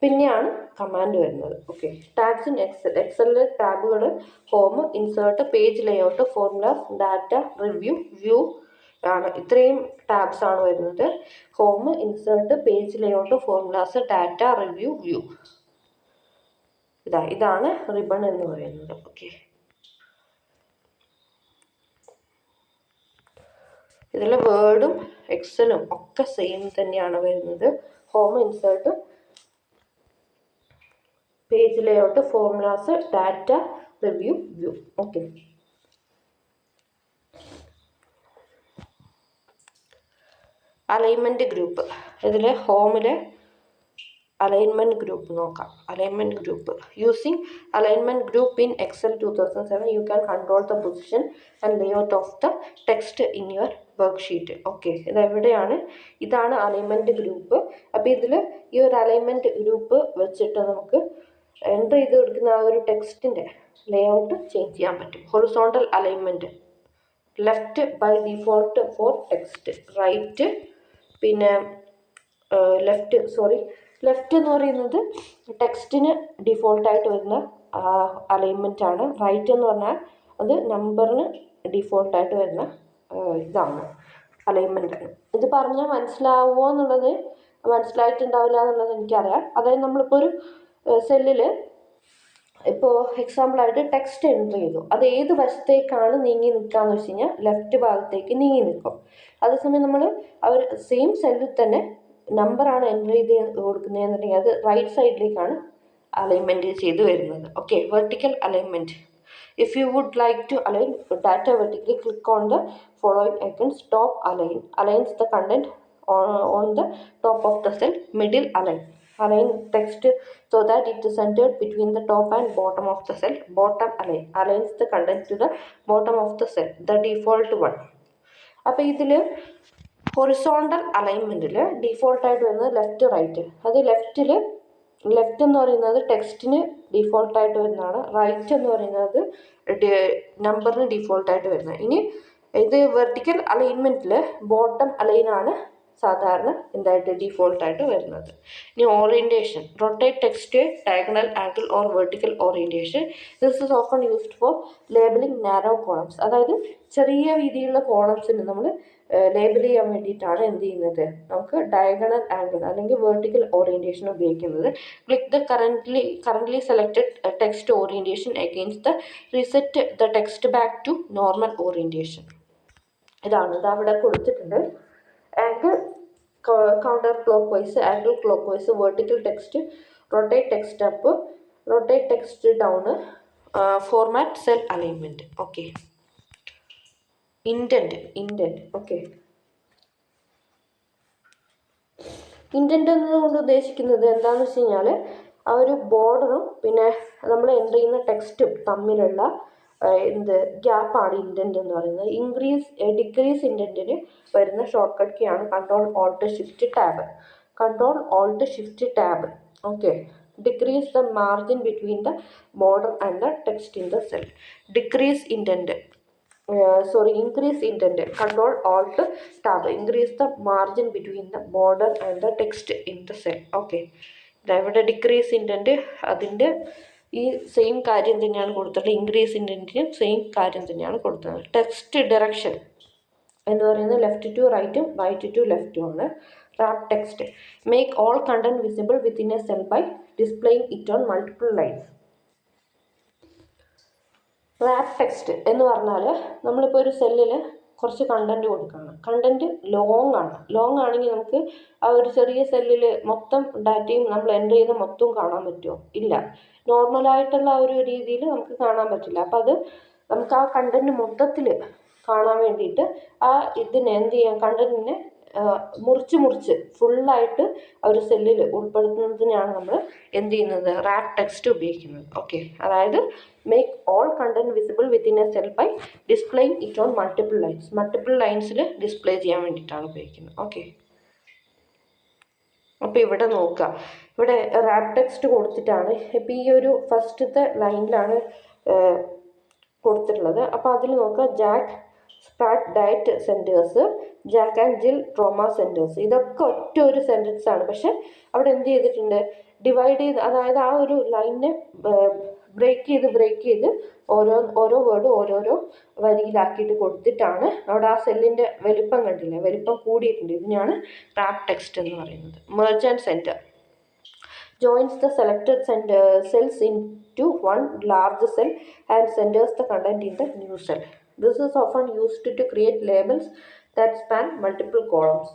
പിന്നെയാണ് കമാൻഡ് വരുന്നത്. ഓക്കെ, ടാബ്സ് ഇൻ എക്സലിലെ ടാബുകൾ home, insert, page layout, formulas, data, review, view ആണ്. ഇത്രയും ടാബ്സ് ആണ് വരുന്നത്. Home, insert, page layout, formulas, data, review, view. ഇതാണ് റിബൺ എന്ന് പറയുന്നത്. ഓക്കെ, ഇതിൽ വേർഡും എക്സലും ഒക്കെ സെയിം തന്നെയാണ് വരുന്നത്. Home, insert, page layout, formulas, data, review, view. Okay, alignment group. ഇതിൽ ഹോമിലെ അലൈൻമെൻറ്റ് ഗ്രൂപ്പ് നോക്കാം. Alignment group. Using alignment group in Excel 2007 you can control the position and layout of the text in your worksheet. Okay, ഇതെവിടെയാണ്? ഇതാണ് alignment group. അപ്പോൾ ഇതിൽ ഈ ഒരു alignment group വെച്ചിട്ട് നമുക്ക് എൻ്റർ ചെയ്ത് കൊടുക്കുന്ന ആ ഒരു ടെക്സ്റ്റിൻ്റെ ലേഔട്ട് ചേഞ്ച് ചെയ്യാൻ പറ്റും. Horizontal alignment, left by default for text, right, പിന്നെ ലെഫ്റ്റ് എന്ന് പറയുന്നത് ടെക്സ്റ്റിന് ഡിഫോൾട്ടായിട്ട് വരുന്ന അലൈൻമെൻ്റ് ആണ്. റൈറ്റ് എന്ന് പറഞ്ഞാൽ അത് നമ്പറിന് ഡിഫോൾട്ടായിട്ട് വരുന്ന ഇതാണ്, അലൈൻമെൻ്റ് ആണ്. ഇത് പറഞ്ഞാൽ മനസ്സിലാവുമോ എന്നുള്ളത്, മനസ്സിലായിട്ടുണ്ടാവില്ല എന്നുള്ളത് എനിക്കറിയാം. അതായത് നമ്മളിപ്പോൾ ഒരു സെല്ലിൽ ഇപ്പോൾ എക്സാമ്പിളായിട്ട് ടെക്സ്റ്റ് എൻ്റർ ചെയ്തു, അത് ഏത് വശത്തേക്കാണ് നീങ്ങി നിൽക്കുകയെന്ന് വെച്ച് കഴിഞ്ഞാൽ ലെഫ്റ്റ് ഭാഗത്തേക്ക് നീങ്ങി നിൽക്കും. അതേസമയം നമ്മൾ അവർ സെയിം സെല്ലിൽ തന്നെ നമ്പറാണ് എൻ്റർ ചെയ്ത് കൊടുക്കുന്നതെന്നുണ്ടെങ്കിൽ അത് റൈറ്റ് സൈഡിലേക്കാണ് അലൈൻമെൻറ്റ് ചെയ്ത് വരുന്നത്. Okay, vertical alignment. If you would like to align data vertically, click on the following icons. Top align aligns the content on the top of the cell. Middle align text so that it is centered between the top and bottom of the cell. Bottom aligns the content to the bottom of the cell, the default one. അപ്പോൾ ഇതിൽ horizontal അലൈൻമെൻറ്റിൽ ഡിഫോൾട്ടായിട്ട് വരുന്നത് left, right. അത് left എന്ന് പറയുന്നത് ടെക്സ്റ്റിന് ഡിഫോൾട്ടായിട്ട് വരുന്നതാണ്. Right എന്ന് പറയുന്നത് നമ്പറിന് ഡിഫോൾട്ടായിട്ട് വരുന്നത്. ഇനി ഇത് വെർട്ടിക്കൽ അലൈൻമെൻറ്റിൽ ബോട്ടം അലൈനാണ് സാധാരണ എന്തായിട്ട് ഡിഫോൾട്ടായിട്ട് വരുന്നത്. ഇനി orientation, rotate text diagonal angle or vertical orientation. This is often used for labelling narrow columns. അതായത് ചെറിയ വീതിയുള്ള കോളംസിന് നമ്മൾ ലേബൽ ചെയ്യാൻ വേണ്ടിയിട്ടാണ് എന്ത് ചെയ്യുന്നത്, നമുക്ക് ഡയഗണൽ ആംഗിൾ അല്ലെങ്കിൽ വെർട്ടിക്കൽ ഓറിയൻറ്റേഷൻ ഉപയോഗിക്കുന്നത്. Click the currently selected text orientation against the reset the text back to normal orientation. ഇതാണ്, ഇത് അവിടെ കൊടുത്തിട്ടുണ്ട്. Angle counter clock vice, angle clockwise, vertical text, rotate text up, rotate text down, format cell alignment. Okay, indent. Okay, indent എന്നതുകൊണ്ട് ഉദ്ദേശിക്കുന്നത് എന്താണെന്ന് വെച്ച് കഴിഞ്ഞാൽ ആ ഒരു ബോർഡറും പിന്നെ നമ്മൾ എൻ്റർ ചെയ്യുന്ന ടെക്സ്റ്റും തമ്മിലുള്ള ഗ്യാപ്പാണ് ഇൻഡൻറ്റ് എന്ന് പറയുന്നത്. ഡിക്രീസ് ഇൻഡൻറ്റിന് വരുന്ന ഷോർട്ട് കട്ട് കീ ആണ് control Alt shift tab. Okay, decrease the margin between the border and the text in the cell. increase intent, control alt tab, increase the margin between the border and the text in the cell. Okay, ഇവിടെ decrease intent അതിൻ്റെ ഈ same കാര്യം തന്നെയാണ് കൊടുത്തത്. Increase ഇൻറ്റൻറ്റിന് same കാര്യം തന്നെയാണ് കൊടുത്തത്. Text direction, എന്ന് പറയുന്നത് ലെഫ്റ്റ് ടു റൈറ്റും റൈറ്റ് ടു ലെഫ്റ്റും ആണ്. Wrap text make all content visible within a cell by displaying it on multiple lines. Wrap text എന്ന് പറഞ്ഞാൽ നമ്മളിപ്പോൾ ഒരു സെല്ലിൽ കുറച്ച് കണ്ടന്റ് കൊടുക്കുകയാണ്. കണ്ടന്റ് ലോങ് ആണെങ്കിൽ നമുക്ക് ആ ഒരു ചെറിയ സെല്ലിൽ മൊത്തം ഡാറ്റയും നമ്മൾ എൻ്റർ ചെയ്ത് മൊത്തവും കാണാൻ പറ്റുമോ? ഇല്ല. നോർമലായിട്ടുള്ള ആ ഒരു രീതിയിൽ നമുക്ക് കാണാൻ പറ്റില്ല. അപ്പം അത് നമുക്ക് ആ കണ്ടന്റ് മൊത്തത്തിൽ കാണാൻ വേണ്ടിയിട്ട് ആ ഇതിനെ എന്ത് ചെയ്യാം, കണ്ടന്റിനെ മുറിച്ച് ഫുള്ളായിട്ട് ആ ഒരു സെല്ലിൽ ഉൾപ്പെടുത്തുന്നതിനാണ് നമ്മൾ എന്ത് ചെയ്യുന്നത്, റാപ്പ് ടെക്സ്റ്റ് ഉപയോഗിക്കുന്നത്. ഓക്കെ, അതായത് make all content visible within a cell by displaying it on multiple ലൈൻസിൽ ഡിസ്പ്ലേ ചെയ്യാൻ വേണ്ടിയിട്ടാണ് ഉപയോഗിക്കുന്നത്. ഓക്കെ, അപ്പോൾ ഇവിടെ നോക്കുക, ഇവിടെ റാപ്പ് ടെക്സ്റ്റ് കൊടുത്തിട്ടാണ്. ഇപ്പം ഈ ഒരു ഫസ്റ്റത്തെ ലൈനിലാണ് കൊടുത്തിട്ടുള്ളത്. അപ്പോൾ അതിൽ നോക്കുക, Jack spat diet centres, Jack and Jal trauma centres. ഇതൊക്കെ ഒറ്റ ഒരു സെൻറ്റൻസ് ആണ്. പക്ഷെ അവിടെ എന്ത് ചെയ്തിട്ടുണ്ട്, ഡിവൈഡ് ചെയ്ത്, അതായത് ആ ഒരു ലൈനിനെ ബ്രേക്ക് ചെയ്ത് ഓരോ വേർഡ് ഓരോരോ വരിയിലാക്കിയിട്ട് കൊടുത്തിട്ടാണ് അവിടെ ആ സെല്ലിൻ്റെ വലിപ്പം കണ്ടില്ലേ, വലിപ്പം കൂടിയിട്ടുണ്ട്. ഇതിനെയാണ് റാപ്പ് ടെക്സ്റ്റ് എന്ന് പറയുന്നത്. Merge and centre joins the selected cells into one large cell and centers the content in the new cell. This is often used to create labels that span multiple columns.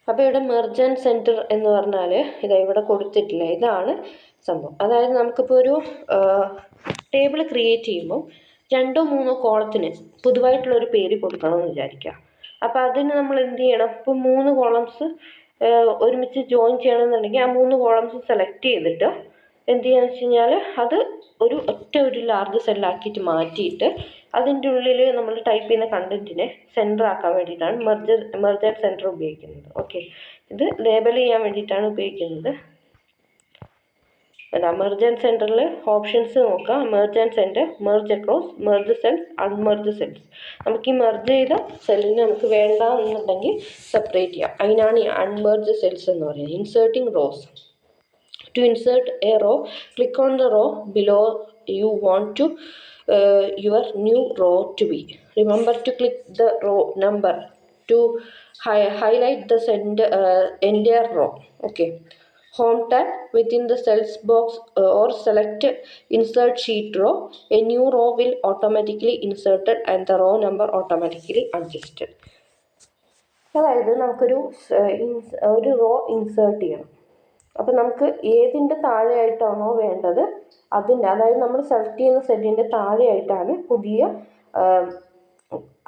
അപ്പോൾ ഇവിടെ merge and centre എന്ന് പറഞ്ഞാൽ ഇവിടെ കൊടുത്തിട്ടില്ല, ഇതാണ് സംഭവം. അതായത് നമുക്കിപ്പോൾ ഒരു ടേബിൾ ക്രിയേറ്റ് ചെയ്യുമ്പോൾ 2-3 കോളത്തിന് പുതുതായിട്ടുള്ളൊരു പേര് കൊടുക്കണമെന്ന് വിചാരിക്കുക. അപ്പോൾ അതിന് നമ്മൾ എന്ത് ചെയ്യണം, ഇപ്പോൾ 3 കോളംസ് ഒരുമിച്ച് ജോയിൻ ചെയ്യണമെന്നുണ്ടെങ്കിൽ ആ 3 കോളംസ് സെലക്ട് ചെയ്തിട്ട് എന്ത് ചെയ്യാന്ന് വെച്ച് കഴിഞ്ഞാൽ അത് ഒരു ലാർജ് സെല്ലാക്കിയിട്ട് മാറ്റിയിട്ട് അതിൻ്റെ ഉള്ളിൽ നമ്മൾ ടൈപ്പ് ചെയ്യുന്ന കണ്ടന്റിനെ സെൻറ്റർ ആക്കാൻ വേണ്ടിയിട്ടാണ് മെർജ് ആൻഡ് സെൻറ്റർ ഉപയോഗിക്കുന്നത്. ഓക്കെ, ഇത് ലേബൽ ചെയ്യാൻ വേണ്ടിയിട്ടാണ് ഉപയോഗിക്കുന്നത്. മെർജ് ആൻഡ് സെൻറ്ററിൽ ഓപ്ഷൻസ് നോക്കാം. Merge and centre, merge across, merge cells, unmerge cells. നമുക്ക് ഈ മെർജ് ചെയ്ത സെല്ലിനെ നമുക്ക് വേണ്ട എന്നുണ്ടെങ്കിൽ സെപ്പറേറ്റ് ചെയ്യാം. അതിനാണ് ഈ അൺമെർജ് സെൽസ് എന്ന് പറയുന്നത്. Inserting rose. To insert a row, click on the row below you want your new row to be. Remember to click the row number to highlight the entire row. Okay. Home tab within the cells box or select insert sheet row. A new row will automatically inserted and the row number automatically adjusted. അതായത് നമുക്കൊരു raw insert ചെയ്യണം. അപ്പം നമുക്ക് ഏതിൻ്റെ താഴെയായിട്ടാണോ വേണ്ടത് അതിൻ്റെ, അതായത് നമ്മൾ സെലക്ട് ചെയ്യുന്ന സെല്ലിൻ്റെ താഴെയായിട്ടാണ് പുതിയ,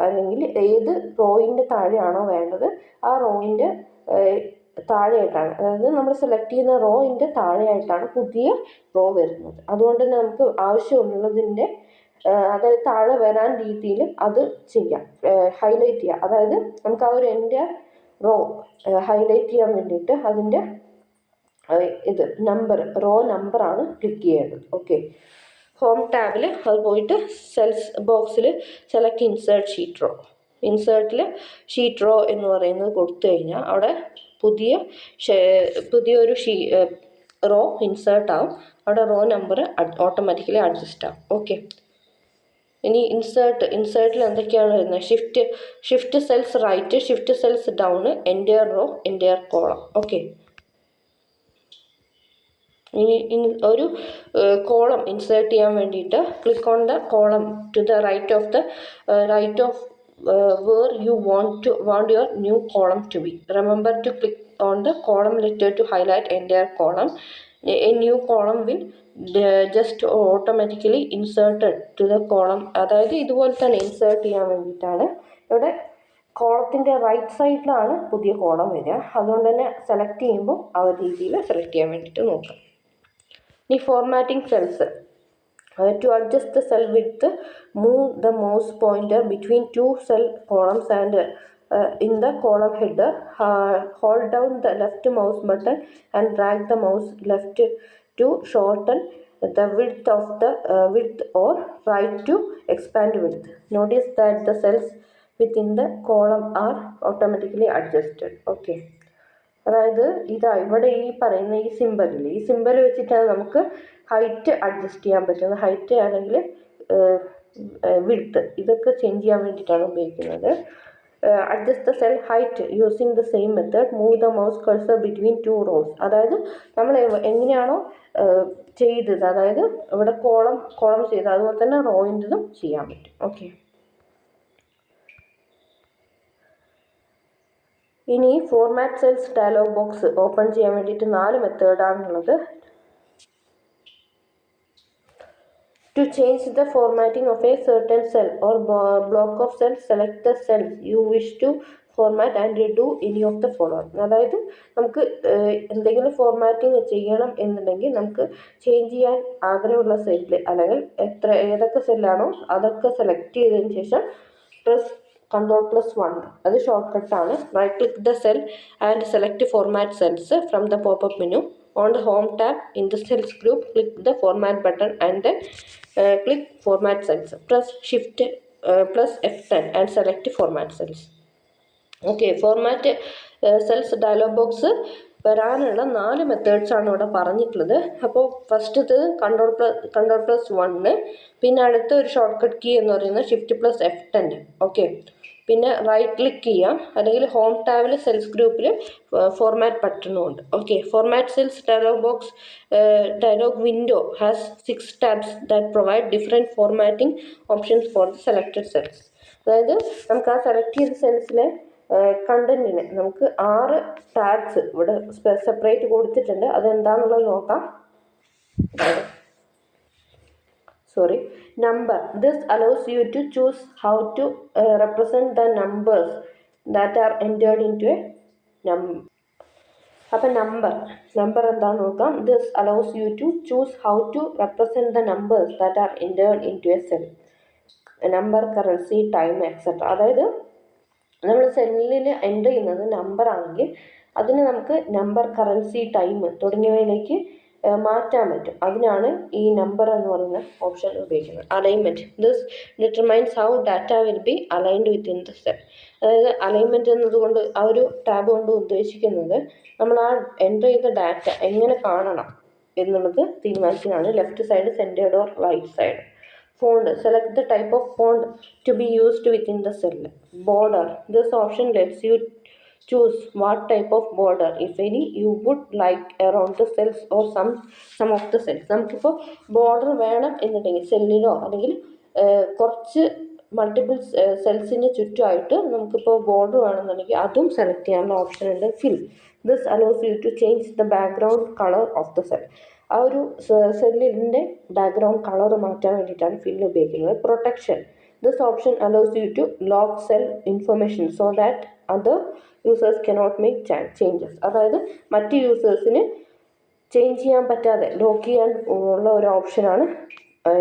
അല്ലെങ്കിൽ ഏത് റോയിൻ്റെ താഴെയാണോ വേണ്ടത് ആ റോയിൻ്റെ താഴെയായിട്ടാണ്, അതായത് നമ്മൾ സെലക്ട് ചെയ്യുന്ന റോയിൻ്റെ താഴെയായിട്ടാണ് പുതിയ റോ വരുന്നത്. അതുകൊണ്ട് തന്നെ നമുക്ക് ആവശ്യമുള്ളതിൻ്റെ അതായത് താഴെ വരാൻ രീതിയിൽ അത് ചെയ്യാം, ഹൈലൈറ്റ് ചെയ്യാം. അതായത് നമുക്ക് ആ ഒരു എൻ്റെ റോ ഹൈലൈറ്റ് ചെയ്യാൻ വേണ്ടിയിട്ട് അതിൻ്റെ റോ നമ്പറാണ് ക്ലിക്ക് ചെയ്യേണ്ടത്. ഓക്കെ, ഹോം ടാബിൽ അത് പോയിട്ട് സെൽസ് ബോക്സിൽ സെലക്ട് ഇൻസേർട്ട് ഷീറ്റ് റോ. ഇൻസേർട്ടിൽ ഷീറ്റ് റോ എന്ന് പറയുന്നത് കൊടുത്തു കഴിഞ്ഞാൽ അവിടെ പുതിയൊരു റോ ഇൻസേർട്ട് ആവും. അവിടെ റോ നമ്പർ ഓട്ടോമാറ്റിക്കലി അഡ്ജസ്റ്റ് ആവും. ഓക്കെ, ഇനി ഇൻസേർട്ടിൽ എന്തൊക്കെയാണ് വരുന്നത്, shift cells right, shift cells down, entire row, entire column. Okay, ഇനി ഒരു കോളം ഇൻസേർട്ട് ചെയ്യാൻ വേണ്ടിയിട്ട് click on the column to the right of where you want your new column to be. Remember to click on the column letter to highlight entire column. A new column will just automatically inserted to the column. അതായത് ഇതുപോലെ തന്നെ insert ചെയ്യാൻ വേണ്ടിയിട്ടാണ്. ഇവിടെ കോളത്തിൻ്റെ right സൈഡിലാണ് പുതിയ column വരിക. അതുകൊണ്ട് തന്നെ സെലക്ട് ചെയ്യുമ്പോൾ ആ ഒരു രീതിയിൽ സെലക്ട് ചെയ്യാൻ വേണ്ടിയിട്ട് നോക്കാം. ഇനി formatting cells. To adjust the cell width, move the mouse pointer between 2 cell columns and in the column header, hold down the left mouse button and drag the mouse left to shorten the width or right to expand width. Notice that the cells within the column are automatically adjusted. Okay. അതായത് ഇവിടെ ഈ പറയുന്ന ഈ symbol വെച്ചിട്ടാണ് നമുക്ക് height adjust ചെയ്യാൻ പറ്റുന്നത്. Height ആണെങ്കിൽ വിഡ്ത്ത് ഇതൊക്കെ ചേഞ്ച് ചെയ്യാൻ വേണ്ടിയിട്ടാണ് ഉപയോഗിക്കുന്നത്. Adjust the cell height using the same method, move the mouse cursor between 2 rows. അതായത് നമ്മൾ എങ്ങനെയാണോ ചെയ്തത്, അതായത് ഇവിടെ കോളം ചെയ്ത് അതുപോലെ തന്നെ റോയിൻ്റെതും ചെയ്യാൻ പറ്റും. ഓക്കെ, ഇനി format cells dialog box open ചെയ്യാൻ വേണ്ടിയിട്ട് 4 മെത്തേഡാണുള്ളത്. To change the formatting of a certain cell or block of cells, select the cells you wish to format and do any of the following. അതായത് നമുക്ക് എന്തെങ്കിലും formatting ചെയ്യണം എന്നുണ്ടെങ്കിൽ നമുക്ക് change ചെയ്യാൻ ആഗ്രഹമുള്ള സെല്ല് അല്ലെങ്കിൽ ഏതൊക്കെ സെല്ലാണോ അതൊക്കെ സെലക്ട് ചെയ്തതിന് ശേഷം Ctrl+1, അത് ഷോർട്ട് കട്ടാണ്. Right click the cell and select format cells from the pop menu. On the home tab in the cells group, click the format button and then click format cells. Press shift plus F10 and select format cells. Okay, format cells dialog box വരാനുള്ള 4 മെത്തേഡ്സാണ് ഇവിടെ പറഞ്ഞിട്ടുള്ളത്. അപ്പോൾ ഫസ്റ്റത് Ctrl+1, പിന്നെ അടുത്ത ഒരു short cut key എന്ന് പറയുന്നത് Shift+F10. Okay, പിന്നെ റൈറ്റ് ക്ലിക്ക് ചെയ്യാം, അല്ലെങ്കിൽ ഹോം ടാബിൽ സെൽസ് ഗ്രൂപ്പിൽ ഫോർമാറ്റ് ബട്ടണും ഉണ്ട്. Okay, format cells dialog window has 6 tabs that provide different formatting options for the selected cells. അതായത് നമുക്ക് ആ സെലക്ട് ചെയ്ത സെൽസിലെ കണ്ടന്റിന് നമുക്ക് 6 ടാബ്സ് ഇവിടെ സെപ്പറേറ്റ് കൊടുത്തിട്ടുണ്ട്. അതെന്താണെന്നുള്ളത് നോക്കാം. Number. This allows you to choose how to represent the numbers that are entered into a number. അപ്പോൾ number എന്താണെന്ന് നോക്കാം. This allows you to choose how to represent the numbers that are entered into a cell. Number, currency, time, etcetera. അതായത് നമ്മൾ സെല്ലിൽ enter ചെയ്യുന്നത് number ആണെങ്കിൽ അതിന് നമുക്ക് നമ്പർ, കറൻസി, ടൈം തുടങ്ങിയവയിലേക്ക് മാറ്റാൻ പറ്റും. അതിനാണ് ഈ നമ്പർ എന്ന് പറയുന്ന ഓപ്ഷൻ ഉപയോഗിക്കുന്നത്. Alignment. This determines how data will be aligned within the cell. അതായത് അലൈൻമെൻറ്റ് എന്നതുകൊണ്ട് ആ ഒരു ടാബ് കൊണ്ട് ഉദ്ദേശിക്കുന്നത് നമ്മൾ ആ എൻ്റർ ചെയ്ത ഡാറ്റ എങ്ങനെ കാണണം എന്നുള്ളത് തീരുമാനിക്കുന്നതാണ്. Left side, centred or right side. Font. Select the type of font to be used within the cell. Border. This option lets you choose what type of border, if any, you would like around the cells or some of the cells. നമുക്കിപ്പോൾ border വേണം എന്നുണ്ടെങ്കിൽ സെല്ലിലോ അല്ലെങ്കിൽ കുറച്ച് multiple സെൽസിന് ചുറ്റുമായിട്ട് നമുക്കിപ്പോൾ border വേണമെന്നുണ്ടെങ്കിൽ അതും select ചെയ്യാനുള്ള option ഉണ്ട്. Fill. This allows you to change the background colour of the cell. ആ ഒരു സെല്ലിൻ്റെ ബാക്ക്ഗ്രൗണ്ട് കളർ മാറ്റാൻ വേണ്ടിയിട്ടാണ് ഫിൽ ഉപയോഗിക്കുന്നത്. Protection. This option allows you to lock cell information so that other users cannot make changes. അതായത് മറ്റ് യൂസേഴ്സിന് change ചെയ്യാൻ പറ്റാതെ ലോക്ക് ചെയ്യാൻ ഉള്ള ഒരു ഓപ്ഷനാണ്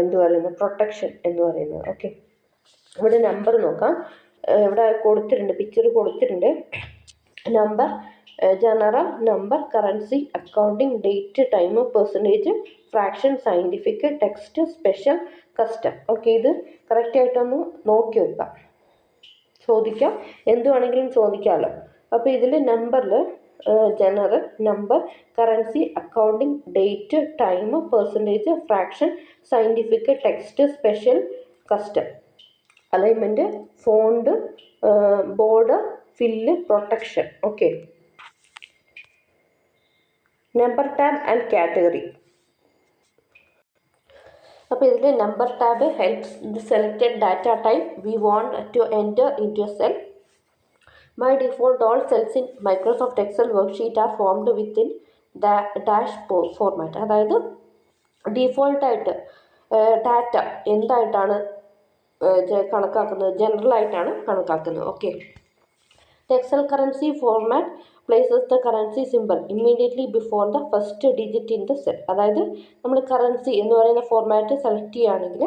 എന്ത് പറയുന്നത്, പ്രൊട്ടക്ഷൻ എന്ന് പറയുന്നത്. ഓക്കെ, ഇവിടെ നമ്പർ നോക്കാം. ഇവിടെ കൊടുത്തിട്ടുണ്ട്, പിക്ചർ കൊടുത്തിട്ടുണ്ട്. Number, general, number, currency, accounting, date, time, percentage, fraction, scientific, text, special, custom. Okay, ഇത് കറക്റ്റായിട്ടൊന്ന് നോക്കി വെക്കാം, ചോദിക്കാം, എന്ത് വേണമെങ്കിലും ചോദിക്കാമല്ലോ. അപ്പോൾ ഇതിൽ നമ്പറിൽ general, number, currency, accounting, date, time, percentage, fraction, scientific, text, special, custom. Alignment, font, border, fill, protection. Okay, number tab and category. അപ്പോൾ ഇതിൽ number tab helps the selected data type we want to enter into a cell. By default, all cells in Microsoft Excel worksheet are formed within the dash format. അതായത് ഡീഫോൾട്ടായിട്ട് data എന്തായിട്ടാണ് കണക്കാക്കുന്നത്, general ആയിട്ടാണ് കണക്കാക്കുന്നത്. Okay, the Excel currency format places the currency symbol immediately before the first digit in the cell. അതായത് നമ്മൾ currency എന്ന് പറയുന്ന format select ചെയ്യുകയാണെങ്കിൽ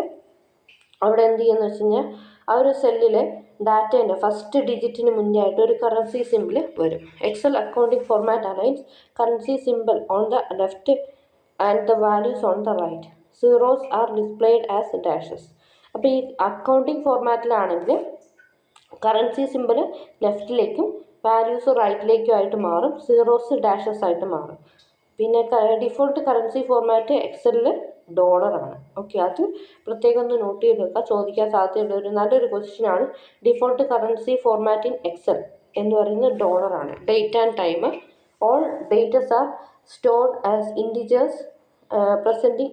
അവിടെ എന്ത് ചെയ്യുന്നത് വെച്ച് കഴിഞ്ഞാൽ ആ ഒരു സെല്ലിലെ ഡാറ്റേൻ്റെ ഫസ്റ്റ് ഡിജിറ്റിന് മുന്നേ ആയിട്ട് ഒരു കറൻസി സിമ്പിൾ വരും. Excel accounting format aligns currency symbol on the left and the values on the right. Zeros are displayed as dashes. അപ്പോൾ ഈ അക്കൗണ്ടിങ് ഫോർമാറ്റിലാണെങ്കിൽ കറൻസി സിമ്പിൾ ലെഫ്റ്റിലേക്കും വാല്യൂസ് റൈറ്റിലേക്കും ആയിട്ട് മാറും, സീറോസ് ഡാഷസ് ആയിട്ട് മാറും. പിന്നെ ഡിഫോൾട്ട് കറൻസി ഫോർമാറ്റ് എക്സലിൽ ഡോളറാണ്. ഓക്കെ, അത് പ്രത്യേകം ഒന്ന് നോട്ട് ചെയ്ത് വെക്കുക, ചോദിക്കാൻ സാധ്യതയുള്ള ഒരു നല്ലൊരു ക്വസ്റ്റ്യനാണ്. Default currency format in Excel എന്ന് പറയുന്നത് ഡോളറാണ്. Date and time, all dates are stored as integers presenting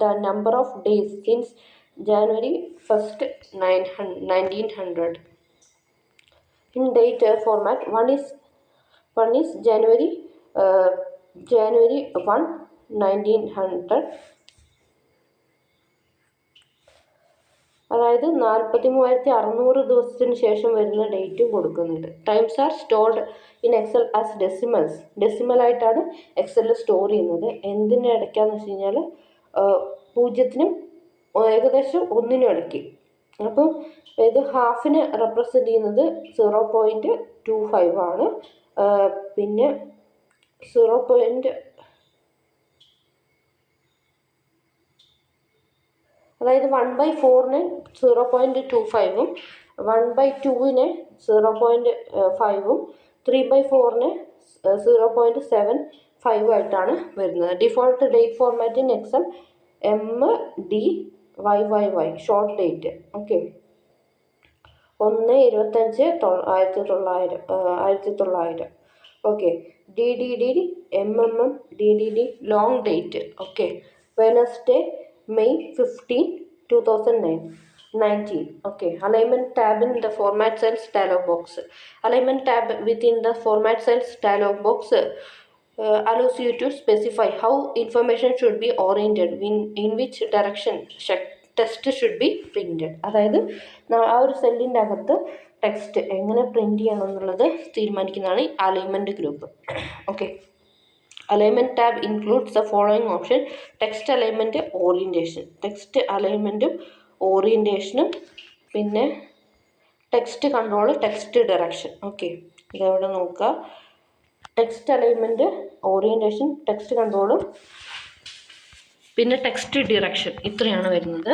the number of days since January 1st, 1900. In date format, one is January 1, 1900. അതായത് 43,600 ദിവസത്തിന് ശേഷം വരുന്ന ഡേറ്റും കൊടുക്കുന്നുണ്ട്. Times are stored in Excel as decimals. ഡെസിമലായിട്ടാണ് എക്സലിൽ സ്റ്റോർ ചെയ്യുന്നത്. എന്തിൻ്റെ ഇടയ്ക്കാന്ന് വെച്ച് കഴിഞ്ഞാൽ 0-നും ഏകദേശം 1-നും ഇടയ്ക്ക്. അപ്പോൾ ഇത് ഹാഫിന് റെപ്രസെൻ്റ് ചെയ്യുന്നത് 0.25 ആണ്. പിന്നെ 0. അതായത് 1/4-ന് 0.25ഉം 1/2-ന് 0.5ഉം 3/4-ന് 0.75 ആയിട്ടാണ് വരുന്നത്. Default date format in Excel MDYYY, short date. Okay, 1/25/1900. Okay, DDD MMM DDD long date. Okay, Wednesday May 15, 2019. Okay, alignment tab in the format cells dialog box. Alignment tab within the format cells dialog box allows you to specify how information should be oriented, in which direction text should be printed. അതായത് ആ ഒരു സെല്ലിൻ്റെ അകത്ത് text എങ്ങനെ print ചെയ്യണം എന്നുള്ളത് തീരുമാനിക്കുന്നതാണ് ഈ alignment group. Okay, Alignment tab includes the following option: text alignment, orientation. Text alignment ഓറിയൻറ്റേഷനും പിന്നെ text control, text direction. Okay, ഇതെവിടെ നോക്കുക. ടെക്സ്റ്റ് അലൈൻമെൻറ്റ്, ഓറിയൻറ്റേഷൻ, ടെക്സ്റ്റ് കൺട്രോളും പിന്നെ ടെക്സ്റ്റ് ഡിറക്ഷൻ, ഇത്രയാണ് വരുന്നത്.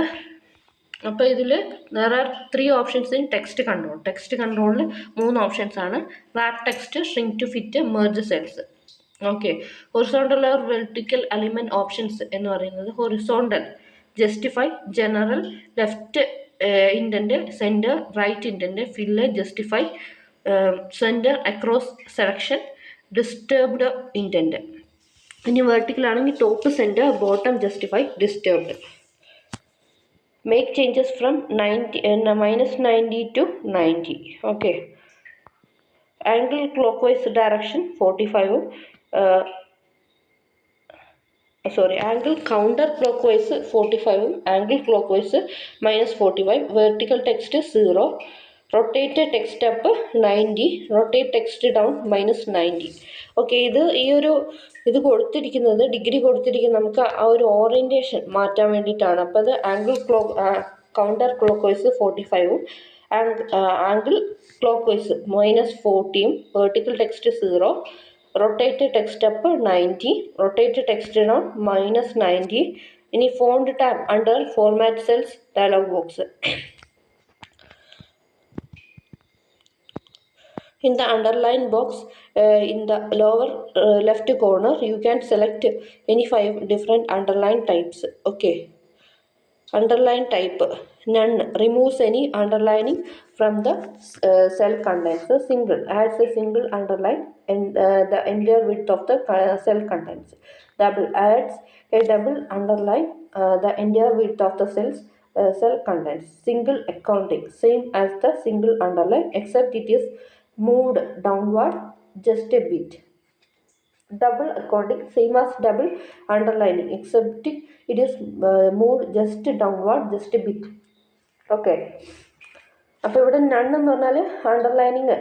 അപ്പോൾ ഇതിൽ there are 3 options in text control. Text കൺട്രോളിൽ 3 options ആണ്: wrap text, shrink to fit, merge cells. Okay, horizontal or vertical alignment options എന്ന് പറയുന്നത് horizontal justify, general, left indent, centre, right indent, fill, justify, centre, across selection, disturbed indent. ഇനി vertical ആണെങ്കിൽ top, centre, bottom, justify, disturbed. Make changes from -90 to 90. Okay, angle clockwise direction 45ഉം angle counter clock vice 45ഉം angle clockwise -45. Vertical text 0, rotate text up 90, rotate text down -90. Okay, ഇത് കൊടുത്തിരിക്കുന്നത്, degree കൊടുത്തിരിക്കുന്നത് നമുക്ക് ആ ഒരു orientation മാറ്റാൻ വേണ്ടിയിട്ടാണ്. അപ്പോൾ അത് കൗണ്ടർ ക്ലോക്ക് വൈസ് 45ഉം ആംഗിൾ ക്ലോക്ക് വൈസ് -40ഉം, vertical text 0, rotate text up 90, rotate text down -90. ഇനി font tab under format cells dialog box. In the underline box in the lower left corner, you can select any 5 different underline types. Okay, underline type none, removes any underlining from the cell contents. So single adds a single underline and the entire width of the cell contents. Double adds a double underline the entire width of the cell contents. Single accounting, same as the single underline except it is moved downward just a bit. Double accounting, same as double underlining except it is moved just downward just a bit. Okay, അപ്പോൾ ഇവിടെ none എന്ന് പറഞ്ഞാൽ underlining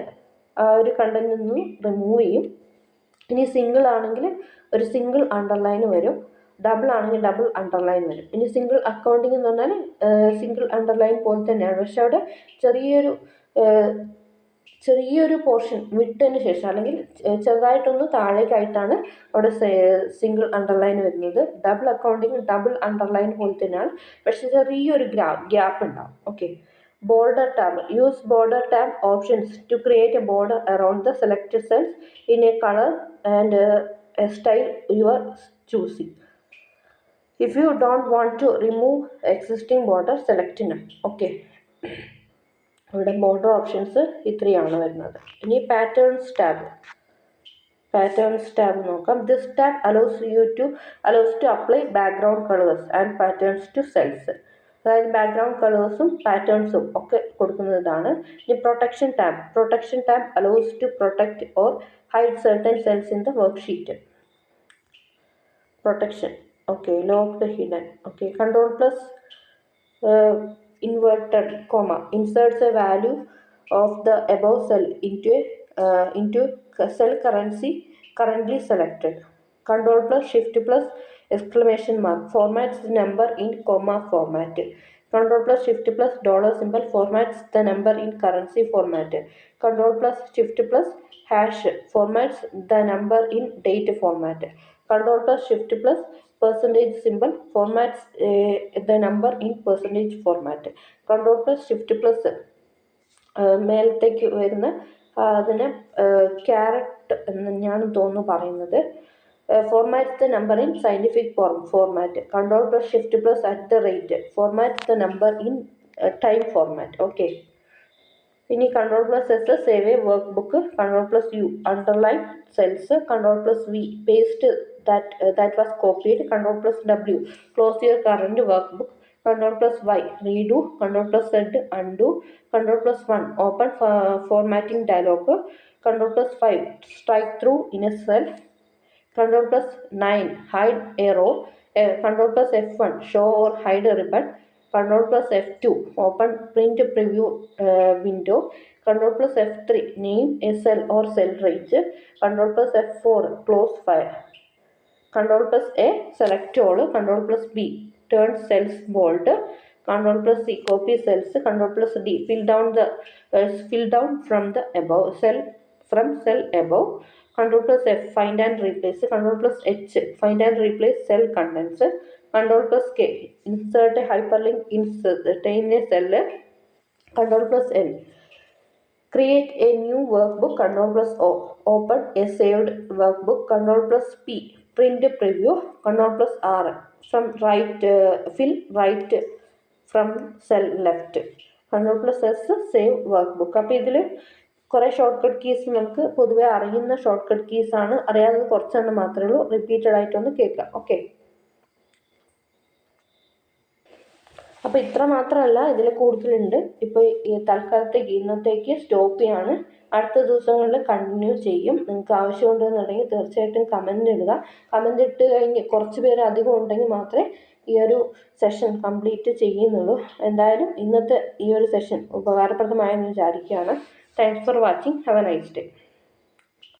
ആ ഒരു കണ്ടന്റിൽ നിന്ന് remove ചെയ്യും. ഇനി single ആണെങ്കിൽ ഒരു സിംഗിൾ അണ്ടർലൈൻ വരും, ഡബിൾ ആണെങ്കിൽ ഡബിൾ അണ്ടർലൈൻ വരും. ഇനി സിംഗിൾ അക്കൗണ്ടിങ് എന്ന് പറഞ്ഞാൽ സിംഗിൾ അണ്ടർലൈൻ പോലെ തന്നെയാണ്, പക്ഷെ അവിടെ ചെറിയൊരു പോർഷൻ വിട്ടതിന് ശേഷം അല്ലെങ്കിൽ ചെറുതായിട്ടൊന്ന് താഴേക്കായിട്ടാണ് അവിടെ സിംഗിൾ അണ്ടർലൈൻ വരുന്നത്. ഡബിൾ അക്കൗണ്ടിങ് ഡബിൾ അണ്ടർലൈൻ പോലെ തന്നെയാണ്, പക്ഷെ ചെറിയൊരു ഗ്യാപ്പ് ഉണ്ടാവും. Okay, border tab, use border tab options to create a border around the selected cells in a colour and a style you are choosing. If you don't want to remove existing border, select none. Okay. ഇവിടെ border options ഇത്രയാണ് വരുന്നത്. ഇനി patterns tab നോക്കാം. This tab allows to apply background colors and patterns to cells. അതായത് background കളേഴ്സും പാറ്റേൺസും ഒക്കെ കൊടുക്കുന്നതാണ്. ഇനി protection tab allows to protect or hide certain cells in the worksheet. Protection, okay, locked, hidden, okay. Control plus inverted comma inserts a value of the above cell into cell currently selected. Control plus shift plus exclamation mark formats the number in comma format. Control plus shift plus dollar symbol formats the number in currency format. Control plus shift plus hash formats the number in date format. Control plus shift plus percentage symbol formats the number in percentage format. Control plus shift plus മേലത്തേക്ക് വരുന്ന അതിന് caret എന്ന് ഞാൻ തോന്നുന്നു പറയുന്നത്. Formats the number in scientific format. Control plus shift plus @ formats the number in time format. Okay. ഇനി control plus S save a workbook. Control plus U underline cells. Control plus V paste that was copied. Control plus W close your current workbook. Control plus Y redo. Control plus Z undo. Control plus 1 open formatting dialog. Control plus 5 strike through in a cell. Control plus 9 hide a row. Control plus F1 show or hide a ribbon. Control plus F2 open print preview window. Control plus F3 name a cell or cell range. Control plus F4 close file. Control plus A select all. Control plus B turn cells bold. Control plus C copy cells. Control plus D fill down from the above cell above. Control plus F find and replace. Control plus H find and replace cell contents. Control plus K insert a hyperlink in a cell. Control plus L create a new workbook. Control plus O open a saved workbook. Control plus P print preview. Control plus R from right fill right from cell left. Control plus S save workbook. അപ്പോൾ ഇതിൽ കുറേ short cut keys നമുക്ക് പൊതുവെ അറിയുന്ന short cut keys ആണ്. അറിയാവുന്നത് കുറച്ചെണ്ണം മാത്രമേ ഉള്ളൂ. റിപ്പീറ്റഡ് ആയിട്ടൊന്ന് കേൾക്കാം. ഓക്കെ. അപ്പോൾ ഇത്ര മാത്രമല്ല, ഇതിൽ കൂടുതലുണ്ട്. ഇപ്പോൾ തൽക്കാലത്തേക്ക് ഇന്നത്തേക്ക് സ്റ്റോപ്പ് ചെയ്യാണ്. അടുത്ത ദിവസങ്ങളിൽ കണ്ടിന്യൂ ചെയ്യും. നിങ്ങൾക്ക് ആവശ്യമുണ്ടെന്നുണ്ടെങ്കിൽ തീർച്ചയായിട്ടും കമൻ്റ് ഇടുക. കമൻ്റ് ഇട്ട് കഴിഞ്ഞ് കുറച്ച് പേര് അധികം ഉണ്ടെങ്കിൽ മാത്രമേ ഈ ഒരു സെഷൻ കംപ്ലീറ്റ് ചെയ്യുന്നുള്ളൂ. എന്തായാലും ഇന്നത്തെ ഈ ഒരു സെഷൻ ഉപകാരപ്രദമായെന്ന് വിചാരിക്കുകയാണ്. Thanks for watching. Have A nice day.